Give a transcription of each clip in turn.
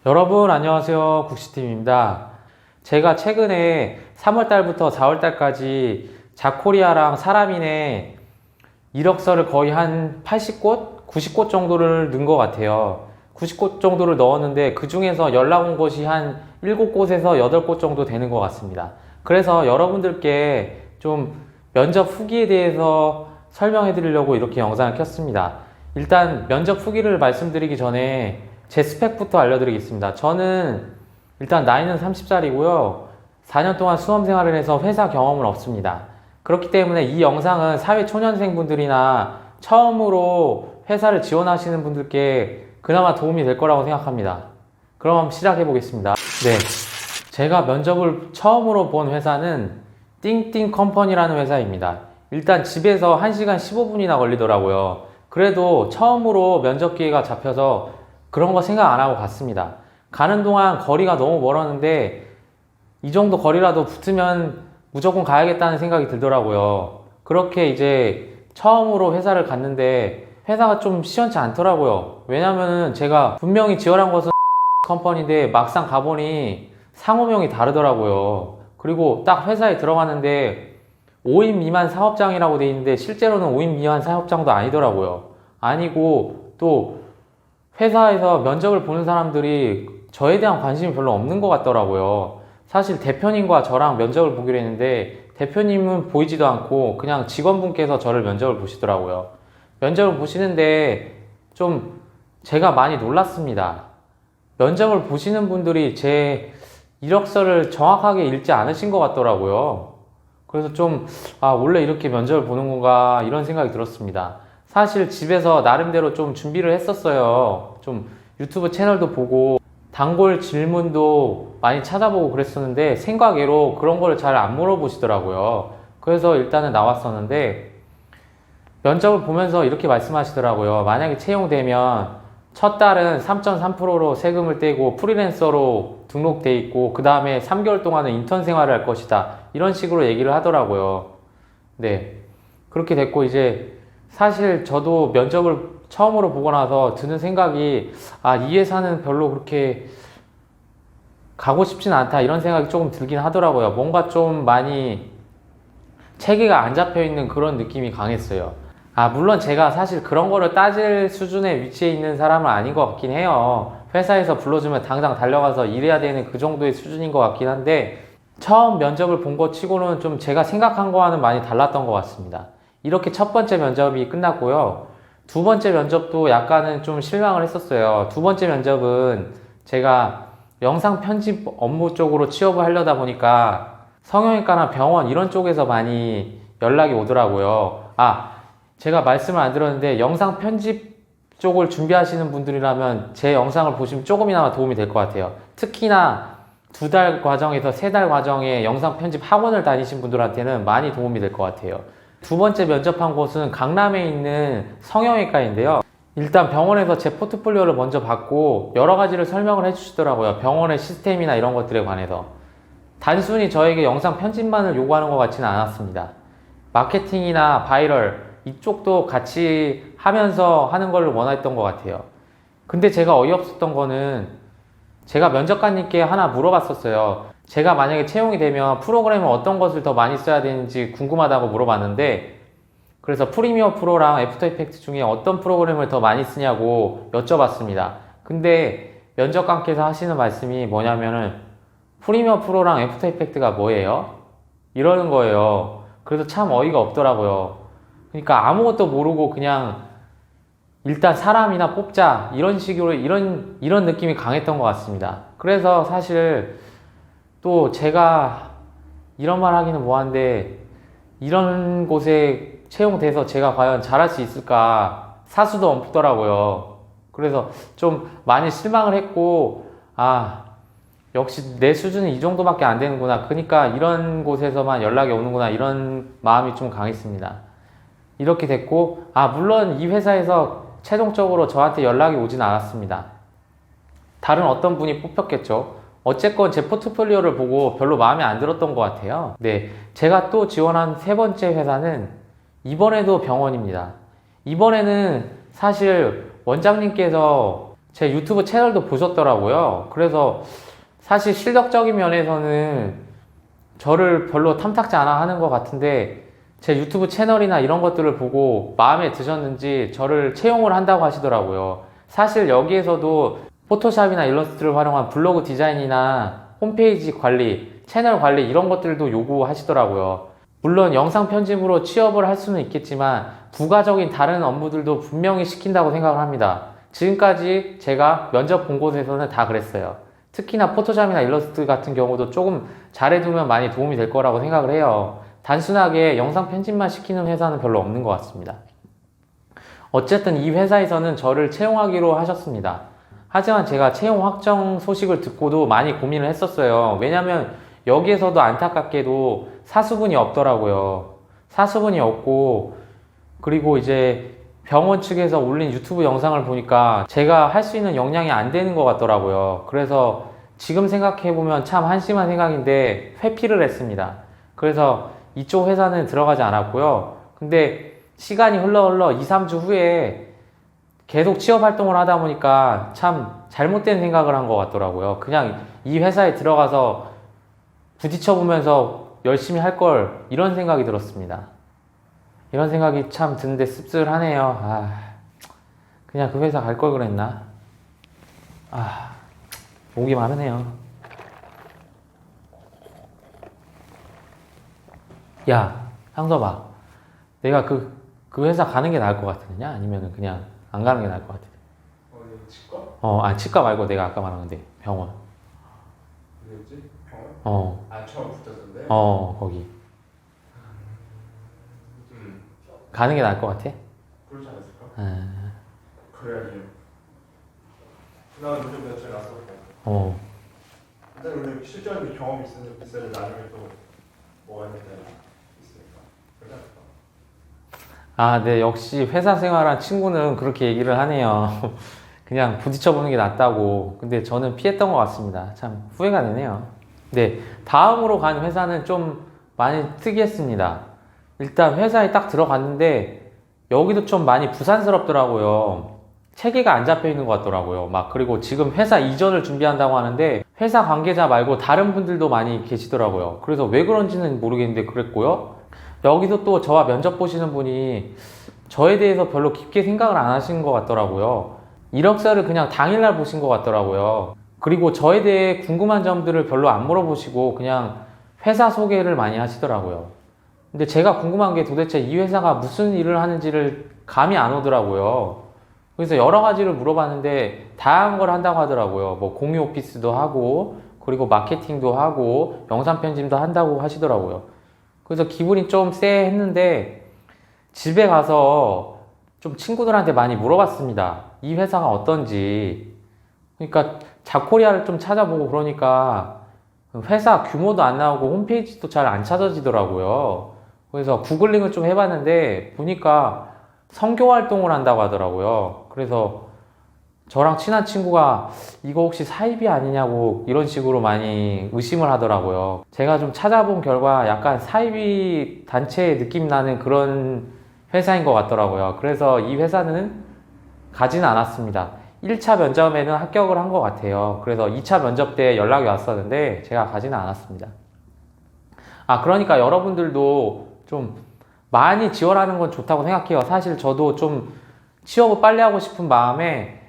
여러분 안녕하세요. 국시팀입니다. 제가 최근에 3월달부터 4월달까지 자코리아랑 사람인의 이력서를 거의 한 80곳? 90곳 정도를 넣은 것 같아요. 90곳 정도를 넣었는데 그 중에서 연락 온 곳이 한 7곳에서 8곳 정도 되는 것 같습니다. 그래서 여러분들께 좀 면접 후기에 대해서 설명해 드리려고 이렇게 영상을 켰습니다. 일단 면접 후기를 말씀드리기 전에 제 스펙부터 알려드리겠습니다. 저는 일단 나이는 30살이고요. 4년 동안 수험 생활을 해서 회사 경험은 없습니다. 그렇기 때문에 이 영상은 사회초년생분들이나 처음으로 회사를 지원하시는 분들께 그나마 도움이 될 거라고 생각합니다. 그럼 한번 시작해 보겠습니다. 네, 제가 면접을 처음으로 본 회사는 띵띵 컴퍼니라는 회사입니다. 일단 집에서 1시간 15분이나 걸리더라고요. 그래도 처음으로 면접 기회가 잡혀서 그런 거 생각 안 하고 갔습니다. 가는 동안 거리가 너무 멀었는데 이 정도 거리라도 붙으면 무조건 가야겠다는 생각이 들더라고요. 그렇게 이제 처음으로 회사를 갔는데 회사가 좀 시원치 않더라고요. 왜냐면은 제가 분명히 지원한 곳은 컴퍼니인데 막상 가보니 상호명이 다르더라고요. 그리고 딱 회사에 들어갔는데 5인 미만 사업장이라고 돼 있는데 실제로는 5인 미만 사업장도 아니더라고요. 아니고 또 회사에서 면접을 보는 사람들이 저에 대한 관심이 별로 없는 것 같더라고요. 사실 대표님과 저랑 면접을 보기로 했는데 대표님은 보이지도 않고 그냥 직원분께서 저를 면접을 보시더라고요. 면접을 보시는데 좀 제가 많이 놀랐습니다. 면접을 보시는 분들이 제 이력서를 정확하게 읽지 않으신 것 같더라고요. 그래서 좀, 원래 이렇게 면접을 보는 건가, 이런 생각이 들었습니다. 사실 집에서 나름대로 좀 준비를 했었어요. 좀 유튜브 채널도 보고, 단골 질문도 많이 찾아보고 그랬었는데, 생각외로 그런 거를 잘 안 물어보시더라고요. 그래서 일단은 나왔었는데, 면접을 보면서 이렇게 말씀하시더라고요. 만약에 채용되면 첫 달은 3.3%로 세금을 떼고 프리랜서로 등록돼 있고 그 다음에 3개월 동안은 인턴 생활을 할 것이다. 이런 식으로 얘기를 하더라고요. 네. 그렇게 됐고 이제 사실 저도 면접을 처음으로 보고 나서 드는 생각이 이 회사는 별로 그렇게 가고 싶진 않다. 이런 생각이 조금 들긴 하더라고요. 뭔가 좀 많이 체계가 안 잡혀 있는 그런 느낌이 강했어요. 물론 제가 사실 그런 거를 따질 수준의 위치에 있는 사람은 아닌 것 같긴 해요. 회사에서 불러주면 당장 달려가서 일해야 되는 그 정도의 수준인 것 같긴 한데, 처음 면접을 본 것 치고는 좀 제가 생각한 거와는 많이 달랐던 것 같습니다. 이렇게 첫 번째 면접이 끝났고요. 두 번째 면접도 약간은 좀 실망을 했었어요. 두 번째 면접은 제가 영상 편집 업무 쪽으로 취업을 하려다 보니까 성형외과나 병원 이런 쪽에서 많이 연락이 오더라고요. 제가 말씀을 안 드렸는데 영상 편집 쪽을 준비하시는 분들이라면 제 영상을 보시면 조금이나마 도움이 될 것 같아요. 특히나 2달 과정에서 3달 과정에 영상 편집 학원을 다니신 분들한테는 많이 도움이 될 것 같아요. 두 번째 면접한 곳은 강남에 있는 성형외과인데요. 일단 병원에서 제 포트폴리오를 먼저 받고 여러 가지를 설명을 해주시더라고요. 병원의 시스템이나 이런 것들에 관해서. 단순히 저에게 영상 편집만을 요구하는 것 같지는 않았습니다. 마케팅이나 바이럴 이쪽도 같이 하면서 하는 걸 원했던 것 같아요. 근데 제가 어이없었던 거는 제가 면접관님께 하나 물어봤었어요. 제가 만약에 채용이 되면 프로그램을 어떤 것을 더 많이 써야 되는지 궁금하다고 물어봤는데, 그래서 프리미어 프로랑 애프터 이펙트 중에 어떤 프로그램을 더 많이 쓰냐고 여쭤봤습니다. 근데 면접관께서 하시는 말씀이 뭐냐면은 프리미어 프로랑 애프터 이펙트가 뭐예요? 이러는 거예요. 그래서 참 어이가 없더라고요. 그러니까 아무것도 모르고 그냥 일단 사람이나 뽑자 이런 식으로 이런 느낌이 강했던 것 같습니다. 그래서 사실 또 제가 이런 말 하기는 뭐한데 이런 곳에 채용돼서 제가 과연 잘할 수 있을까 사수도 없더라고요. 그래서 좀 많이 실망을 했고 역시 내 수준은 이 정도밖에 안 되는구나. 그러니까 이런 곳에서만 연락이 오는구나. 이런 마음이 좀 강했습니다. 이렇게 됐고, 물론 이 회사에서 최종적으로 저한테 연락이 오진 않았습니다. 다른 어떤 분이 뽑혔겠죠. 어쨌건 제 포트폴리오를 보고 별로 마음에 안 들었던 것 같아요. 네, 제가 또 지원한 세 번째 회사는 이번에도 병원입니다. 이번에는 사실 원장님께서 제 유튜브 채널도 보셨더라고요. 그래서 사실 실력적인 면에서는 저를 별로 탐탁지 않아 하는 것 같은데 제 유튜브 채널이나 이런 것들을 보고 마음에 드셨는지 저를 채용을 한다고 하시더라고요. 사실 여기에서도 포토샵이나 일러스트를 활용한 블로그 디자인이나 홈페이지 관리, 채널 관리 이런 것들도 요구하시더라고요. 물론 영상 편집으로 취업을 할 수는 있겠지만 부가적인 다른 업무들도 분명히 시킨다고 생각을 합니다. 지금까지 제가 면접 본 곳에서는 다 그랬어요. 특히나 포토샵이나 일러스트 같은 경우도 조금 잘해두면 많이 도움이 될 거라고 생각을 해요. 단순하게 영상 편집만 시키는 회사는 별로 없는 것 같습니다. 어쨌든 이 회사에서는 저를 채용하기로 하셨습니다. 하지만 제가 채용 확정 소식을 듣고도 많이 고민을 했었어요. 왜냐면 여기에서도 안타깝게도 사수분이 없더라고요. 사수분이 없고, 그리고 이제 병원 측에서 올린 유튜브 영상을 보니까 제가 할 수 있는 역량이 안 되는 것 같더라고요. 그래서 지금 생각해보면 참 한심한 생각인데 회피를 했습니다. 그래서 이쪽 회사는 들어가지 않았고요. 근데 시간이 흘러 2, 3주 후에 계속 취업 활동을 하다 보니까 참 잘못된 생각을 한 것 같더라고요. 그냥 이 회사에 들어가서 부딪혀보면서 열심히 할 걸, 이런 생각이 들었습니다. 이런 생각이 참 드는데 씁쓸하네요. 그냥 그 회사 갈 걸 그랬나? 목이 마르네요. 야, 상섭아. 내가 그 회사 가는 게 나을 것 같으냐? 아니면 그냥 안 가는 게 나을 것 같아? 치과? 치과 말고 내가 아까 말한 건데, 병원. 뭐였지? 병원? 처음 붙었던데? 거기. 가는 게 나을 것 같아? 그렇지 않았을까? 그래야지. 나 요즘 며칠 나서. 근데 원래 실전 경험이 있어야 나중에 또 뭐가 있으니까. 그러지 않을까? 네, 역시 회사 생활한 친구는 그렇게 얘기를 하네요. 그냥 부딪혀보는 게 낫다고. 근데 저는 피했던 것 같습니다. 참 후회가 되네요. 네, 다음으로 간 회사는 좀 많이 특이했습니다. 일단 회사에 딱 들어갔는데 여기도 좀 많이 부산스럽더라고요. 체계가 안 잡혀 있는 것 같더라고요. 그리고 지금 회사 이전을 준비한다고 하는데 회사 관계자 말고 다른 분들도 많이 계시더라고요. 그래서 왜 그런지는 모르겠는데 그랬고요. 여기서 또 저와 면접 보시는 분이 저에 대해서 별로 깊게 생각을 안 하신 것 같더라고요. 이력서를 그냥 당일날 보신 것 같더라고요. 그리고 저에 대해 궁금한 점들을 별로 안 물어보시고 그냥 회사 소개를 많이 하시더라고요. 근데 제가 궁금한 게 도대체 이 회사가 무슨 일을 하는지를 감이 안 오더라고요. 그래서 여러 가지를 물어봤는데 다양한 걸 한다고 하더라고요. 뭐 공유 오피스도 하고, 그리고 마케팅도 하고, 영상 편집도 한다고 하시더라고요. 그래서 기분이 좀 쎄했는데 집에 가서 좀 친구들한테 많이 물어봤습니다. 이 회사가 어떤지. 그러니까 자코리아를 좀 찾아보고 그러니까 회사 규모도 안 나오고 홈페이지도 잘 안 찾아지더라고요. 그래서 구글링을 좀 해봤는데 보니까 선교 활동을 한다고 하더라고요. 그래서 저랑 친한 친구가 이거 혹시 사이비 아니냐고 이런 식으로 많이 의심을 하더라고요. 제가 좀 찾아본 결과 약간 사이비 단체 느낌 나는 그런 회사인 것 같더라고요. 그래서 이 회사는 가지는 않았습니다. 1차 면접에는 합격을 한 것 같아요. 그래서 2차 면접 때 연락이 왔었는데 제가 가지는 않았습니다. 그러니까 여러분들도 좀 많이 지원하는 건 좋다고 생각해요. 사실 저도 좀 취업을 빨리 하고 싶은 마음에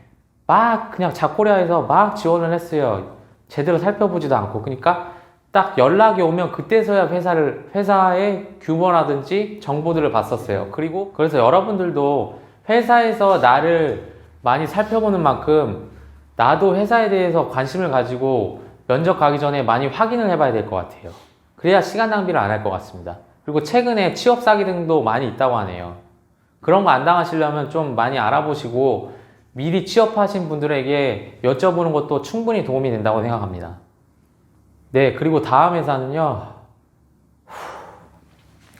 그냥 자코리아에서 막 지원을 했어요. 제대로 살펴보지도 않고. 그러니까 딱 연락이 오면 그때서야 회사의 규모라든지 정보들을 봤었어요. 그래서 여러분들도 회사에서 나를 많이 살펴보는 만큼 나도 회사에 대해서 관심을 가지고 면접 가기 전에 많이 확인을 해봐야 될 것 같아요. 그래야 시간 낭비를 안 할 것 같습니다. 그리고 최근에 취업 사기 등도 많이 있다고 하네요. 그런 거 안 당하시려면 좀 많이 알아보시고 미리 취업하신 분들에게 여쭤보는 것도 충분히 도움이 된다고 생각합니다. 네, 그리고 다음 회사는요.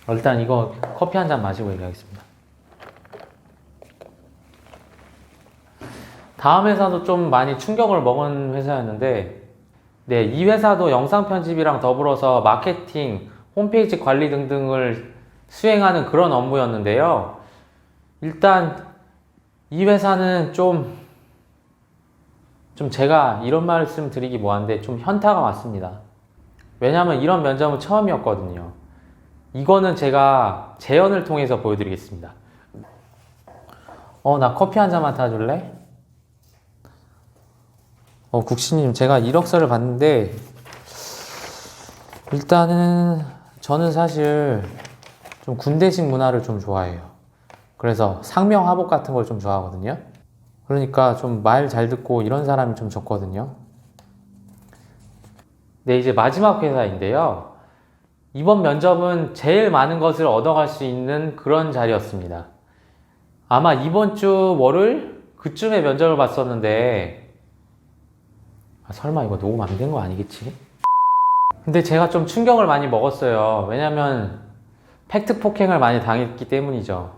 일단 이거 커피 한 잔 마시고 얘기하겠습니다. 다음 회사도 좀 많이 충격을 먹은 회사였는데, 네, 이 회사도 영상 편집이랑 더불어서 마케팅, 홈페이지 관리 등등을 수행하는 그런 업무였는데요. 일단 이 회사는 좀 좀 제가 이런 말씀 드리기 뭐한데 좀 현타가 왔습니다. 왜냐면 이런 면접은 처음이었거든요. 이거는 제가 재연을 통해서 보여드리겠습니다. 나 커피 한 잔만 타줄래? 국시님, 제가 이력서를 봤는데 일단은 저는 사실 좀 군대식 문화를 좀 좋아해요. 그래서 상명하복 같은 걸 좀 좋아하거든요. 그러니까 좀 말 잘 듣고 이런 사람이 좀 좋거든요. 네, 이제 마지막 회사인데요. 이번 면접은 제일 많은 것을 얻어갈 수 있는 그런 자리였습니다. 아마 이번 주 월요일 그쯤에 면접을 봤었는데 설마 이거 녹음 안 된 거 아니겠지? 근데 제가 좀 충격을 많이 먹었어요. 왜냐면 팩트 폭행을 많이 당했기 때문이죠.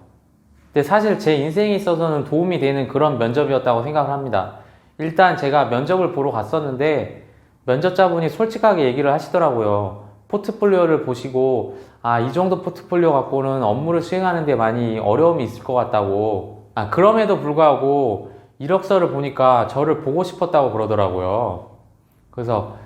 근데 사실 제 인생에 있어서는 도움이 되는 그런 면접이었다고 생각을 합니다. 일단 제가 면접을 보러 갔었는데 면접자분이 솔직하게 얘기를 하시더라고요. 포트폴리오를 보시고 이 정도 포트폴리오 갖고는 업무를 수행하는 데 많이 어려움이 있을 것 같다고. 그럼에도 불구하고 이력서를 보니까 저를 보고 싶었다고 그러더라고요. 그래서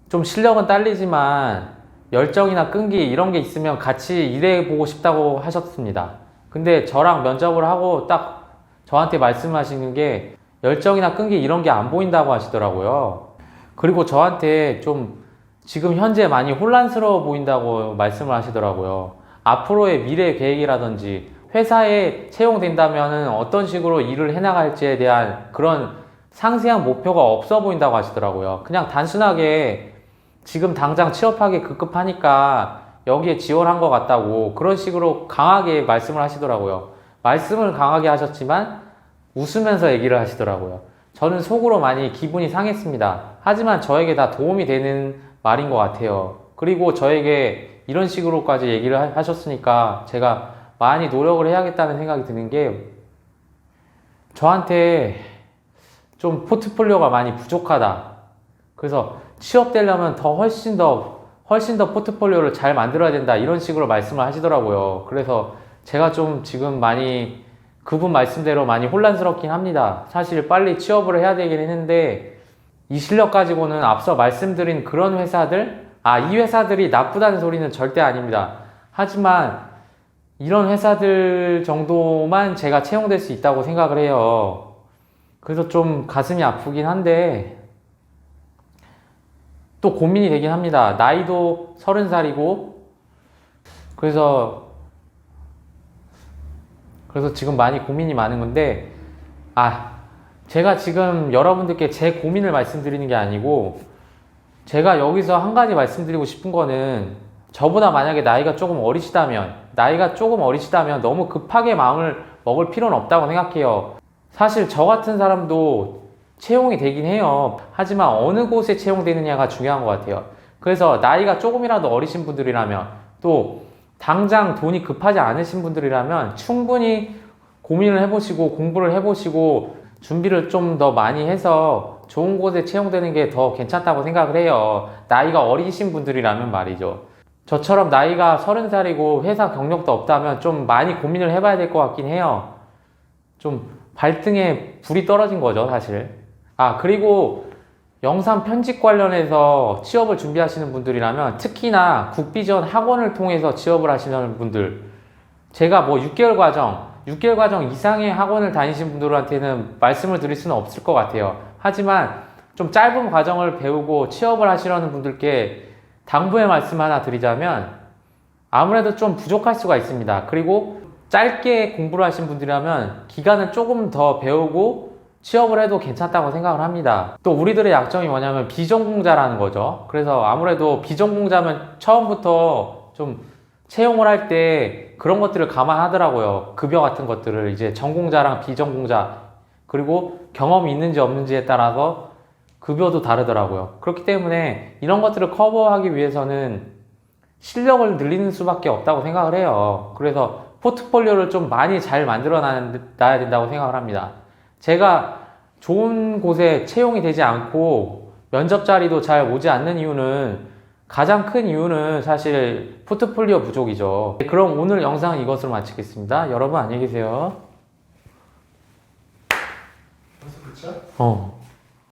좀 실력은 딸리지만 열정이나 끈기 이런 게 있으면 같이 일해보고 싶다고 하셨습니다. 근데 저랑 면접을 하고 딱 저한테 말씀하시는 게 열정이나 끈기 이런 게 안 보인다고 하시더라고요. 그리고 저한테 좀 지금 현재 많이 혼란스러워 보인다고 말씀을 하시더라고요. 앞으로의 미래 계획이라든지 회사에 채용된다면 어떤 식으로 일을 해나갈지에 대한 그런 상세한 목표가 없어 보인다고 하시더라고요. 그냥 단순하게 지금 당장 취업하기 급급하니까 여기에 지원한 것 같다고 그런 식으로 강하게 말씀을 하시더라고요. 말씀을 강하게 하셨지만 웃으면서 얘기를 하시더라고요. 저는 속으로 많이 기분이 상했습니다. 하지만 저에게 다 도움이 되는 말인 것 같아요. 그리고 저에게 이런 식으로까지 얘기를 하셨으니까 제가 많이 노력을 해야겠다는 생각이 드는 게 저한테 좀 포트폴리오가 많이 부족하다. 그래서 취업되려면 훨씬 더 포트폴리오를 잘 만들어야 된다. 이런 식으로 말씀을 하시더라고요. 그래서 제가 좀 지금 많이 그분 말씀대로 많이 혼란스럽긴 합니다. 사실 빨리 취업을 해야 되긴 했는데 이 실력 가지고는 앞서 말씀드린 그런 회사들, 이 회사들이 나쁘다는 소리는 절대 아닙니다. 하지만 이런 회사들 정도만 제가 채용될 수 있다고 생각을 해요. 그래서 좀 가슴이 아프긴 한데 또 고민이 되긴 합니다. 나이도 30살이고 그래서 지금 많이 고민이 많은 건데 제가 지금 여러분들께 제 고민을 말씀드리는 게 아니고 제가 여기서 한 가지 말씀드리고 싶은 거는 저보다 만약에 나이가 조금 어리시다면 너무 급하게 마음을 먹을 필요는 없다고 생각해요. 사실 저 같은 사람도 채용이 되긴 해요. 하지만 어느 곳에 채용되느냐가 중요한 것 같아요. 그래서 나이가 조금이라도 어리신 분들이라면 또 당장 돈이 급하지 않으신 분들이라면 충분히 고민을 해보시고 공부를 해보시고 준비를 좀 더 많이 해서 좋은 곳에 채용되는 게 더 괜찮다고 생각을 해요. 나이가 어리신 분들이라면 말이죠. 저처럼 나이가 30살이고 회사 경력도 없다면 좀 많이 고민을 해봐야 될 것 같긴 해요. 좀 발등에 불이 떨어진 거죠, 사실. 그리고 영상 편집 관련해서 취업을 준비하시는 분들이라면 특히나 국비전 학원을 통해서 취업을 하시는 분들, 제가 6개월 과정 이상의 학원을 다니신 분들한테는 말씀을 드릴 수는 없을 것 같아요. 하지만 좀 짧은 과정을 배우고 취업을 하시려는 분들께 당부의 말씀 하나 드리자면 아무래도 좀 부족할 수가 있습니다. 그리고 짧게 공부를 하신 분들이라면 기간을 조금 더 배우고 취업을 해도 괜찮다고 생각을 합니다. 또 우리들의 약점이 뭐냐면 비전공자라는 거죠. 그래서 아무래도 비전공자면 처음부터 좀 채용을 할 때 그런 것들을 감안하더라고요. 급여 같은 것들을 이제 전공자랑 비전공자 그리고 경험이 있는지 없는지에 따라서 급여도 다르더라고요. 그렇기 때문에 이런 것들을 커버하기 위해서는 실력을 늘리는 수밖에 없다고 생각을 해요. 그래서 포트폴리오를 좀 많이 잘 만들어 놔야 된다고 생각을 합니다. 제가 좋은 곳에 채용이 되지 않고 면접 자리도 잘 오지 않는 이유는 가장 큰 이유는 사실 포트폴리오 부족이죠. 그럼 오늘 영상은 이것으로 마치겠습니다. 여러분 안녕히 계세요. 벌써 끝이야?